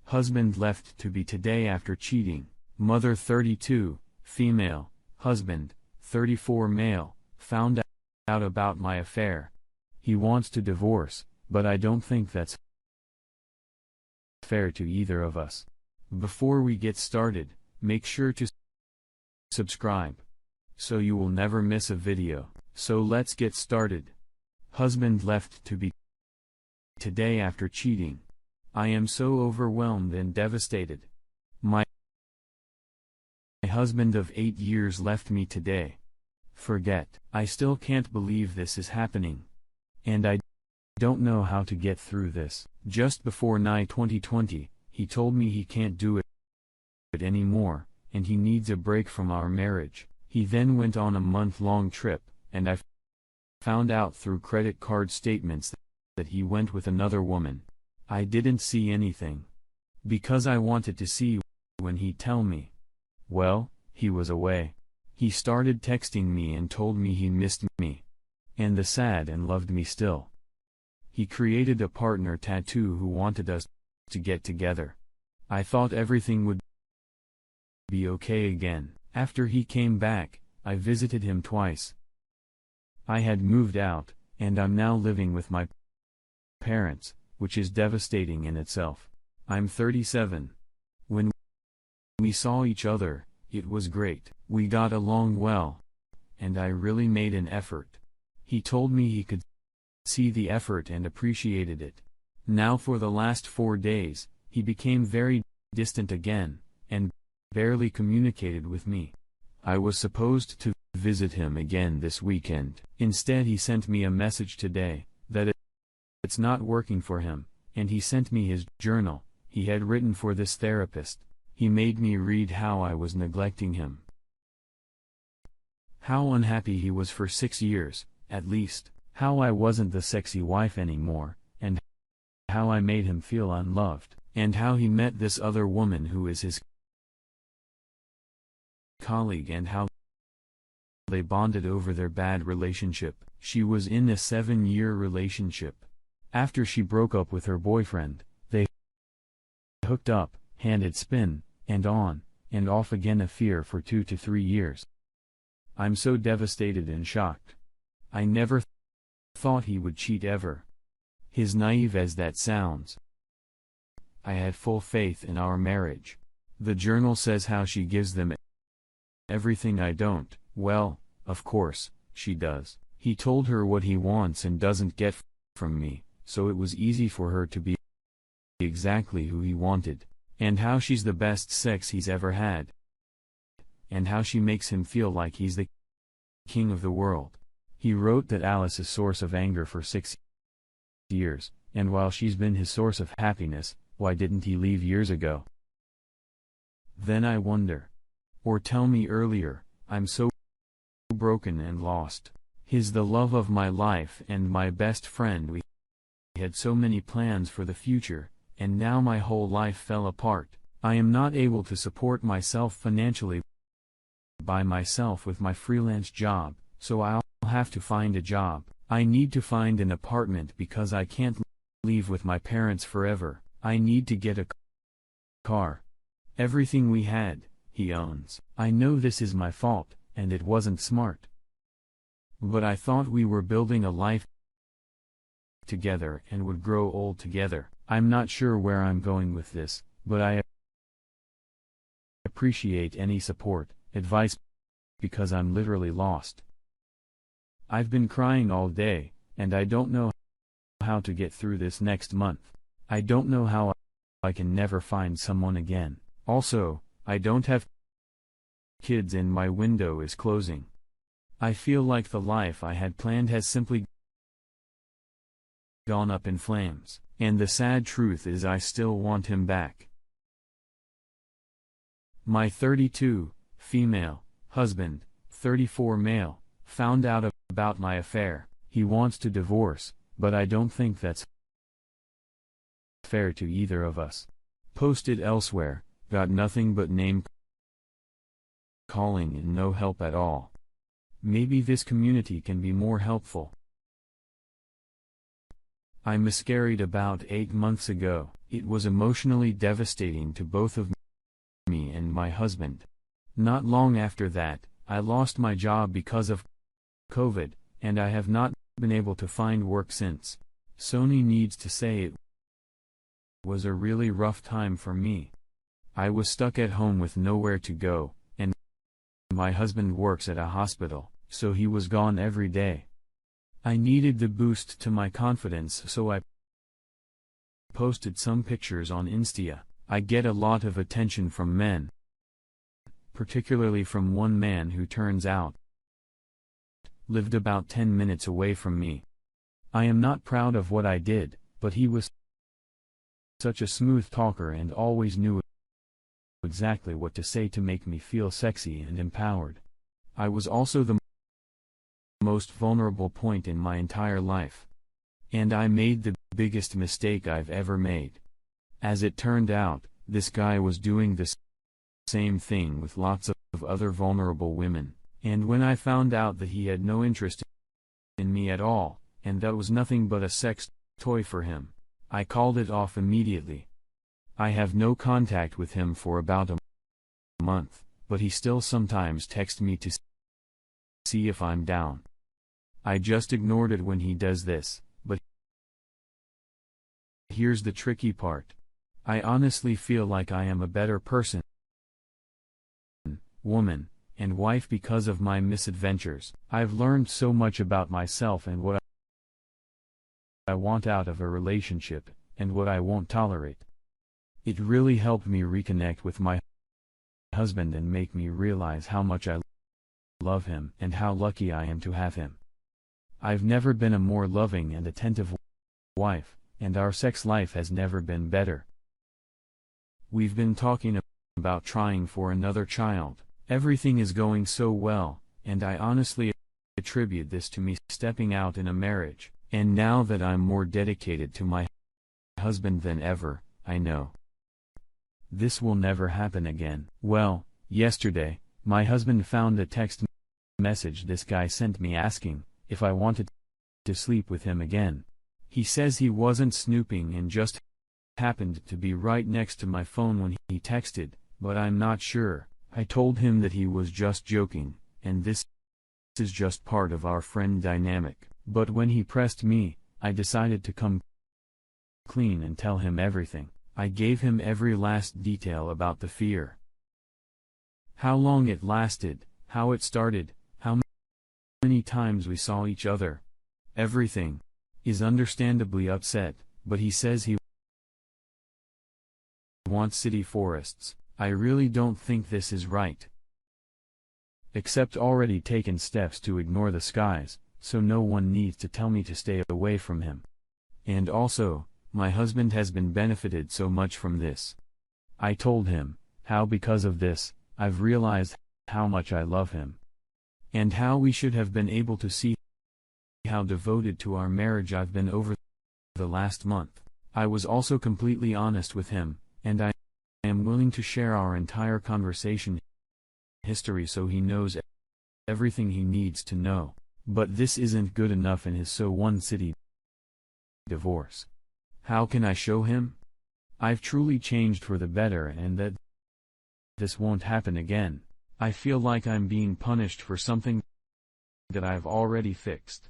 Husband left to be today after cheating. Mother 32, female. Husband, 34 male, found out about my affair. He wants to divorce, but I don't think that's fair to either of us. Before we get started, make sure to subscribe, so you will never miss a video. So let's get started. Husband left to be today after cheating. I am so overwhelmed and devastated. My husband of 8 years left me today. Forget. I still can't believe this is happening. And I don't know how to get through this. Just before 2020, he told me he can't do it anymore, and he needs a break from our marriage. He then went on a month-long trip, and I found out through credit card statements that he went with another woman. I didn't see anything, because I wanted to see when he'd tell me. Well, he was away. He started texting me and told me he missed me, and the sad and loved me still. He created a partner tattoo who wanted us to get together. I thought everything would be okay again. After he came back, I visited him twice. I had moved out, and I'm now living with my parents, which is devastating in itself. I'm 37. When we saw each other, it was great. We got along well, and I really made an effort. He told me he could see the effort and appreciated it. Now for the last 4 days, he became very distant again, and barely communicated with me. I was supposed to visit him again this weekend. Instead he sent me a message today, that it's not working for him, and he sent me his journal he had written for this therapist. He made me read how I was neglecting him. How unhappy he was for 6 years, at least. How I wasn't the sexy wife anymore, and how I made him feel unloved, and how he met this other woman who is his colleague, and how they bonded over their bad relationship. She was in a 7-year relationship. After she broke up with her boyfriend, they hooked up, handed spin, and on and off again affair for 2 to 3 years. I'm so devastated and shocked. I never thought he would cheat ever. As naive as that sounds, I had full faith in our marriage. The journal says how she gives them everything I don't. Well, of course, she does. He told her what he wants and doesn't get from me, so it was easy for her to be exactly who he wanted. And how she's the best sex he's ever had. And how she makes him feel like he's the king of the world. He wrote that Alice is source of anger for 6 years, and while she's been his source of happiness, why didn't he leave years ago? Then I wonder. Or tell me earlier, I'm so broken and lost. He's the love of my life and my best friend. We had so many plans for the future, and now my whole life fell apart. I am not able to support myself financially by myself with my freelance job, so I'll have to find a job. I need to find an apartment because I can't leave with my parents forever. I need to get a car. Everything we had, he owns. I know this is my fault, and it wasn't smart. But I thought we were building a life together and would grow old together. I'm not sure where I'm going with this, but I appreciate any support, advice, because I'm literally lost. I've been crying all day, and I don't know how to get through this next month. I don't know how I can never find someone again. Also, I don't have kids and my window is closing. I feel like the life I had planned has simply gone up in flames. And the sad truth is I still want him back. My 32, female, husband, 34 male, found out about my affair. He wants to divorce, but I don't think that's fair to either of us. Posted elsewhere, got nothing but name calling and no help at all. Maybe this community can be more helpful. I miscarried about 8 months ago. It was emotionally devastating to both of me and my husband. Not long after that, I lost my job because of COVID, and I have not been able to find work since. Sony needs to say it was a really rough time for me. I was stuck at home with nowhere to go, and my husband works at a hospital, so he was gone every day. I needed the boost to my confidence, so I posted some pictures on Insta. I get a lot of attention from men, particularly from one man who turns out lived about 10 minutes away from me. I am not proud of what I did, but he was such a smooth talker and always knew exactly what to say to make me feel sexy and empowered. I was also the most vulnerable point in my entire life. And I made the biggest mistake I've ever made. As it turned out, this guy was doing the same thing with lots of other vulnerable women, and when I found out that he had no interest in me at all, and that was nothing but a sex toy for him, I called it off immediately. I have no contact with him for about a month, but he still sometimes texts me to see if I'm down. I just ignored it when he does this, but here's the tricky part. I honestly feel like I am a better person, woman, and wife because of my misadventures. I've learned so much about myself and what I want out of a relationship, and what I won't tolerate. It really helped me reconnect with my husband and make me realize how much I love him and how lucky I am to have him. I've never been a more loving and attentive wife, and our sex life has never been better. We've been talking about trying for another child. Everything is going so well, and I honestly attribute this to me stepping out in a marriage, and now that I'm more dedicated to my husband than ever, I know this will never happen again. Well, yesterday, my husband found a text message this guy sent me asking if I wanted to sleep with him again. He says he wasn't snooping and just happened to be right next to my phone when he texted, but I'm not sure. I told him that he was just joking, and this is just part of our friend dynamic. But when he pressed me, I decided to come clean and tell him everything. I gave him every last detail about the fear. How long it lasted, how it started, how many times we saw each other. Everything. Is understandably upset, but he says he wants city forests. I really don't think this is right. Except already taken steps to ignore the skies, so no one needs to tell me to stay away from him. And also, my husband has been benefited so much from this. I told him how because of this, I've realized how much I love him. And how we should have been able to see how devoted to our marriage I've been over the last month. I was also completely honest with him, and I am willing to share our entire conversation history so he knows everything he needs to know. But this isn't good enough in his so one city divorce. How can I show him I've truly changed for the better and that this won't happen again? I feel like I'm being punished for something that I've already fixed.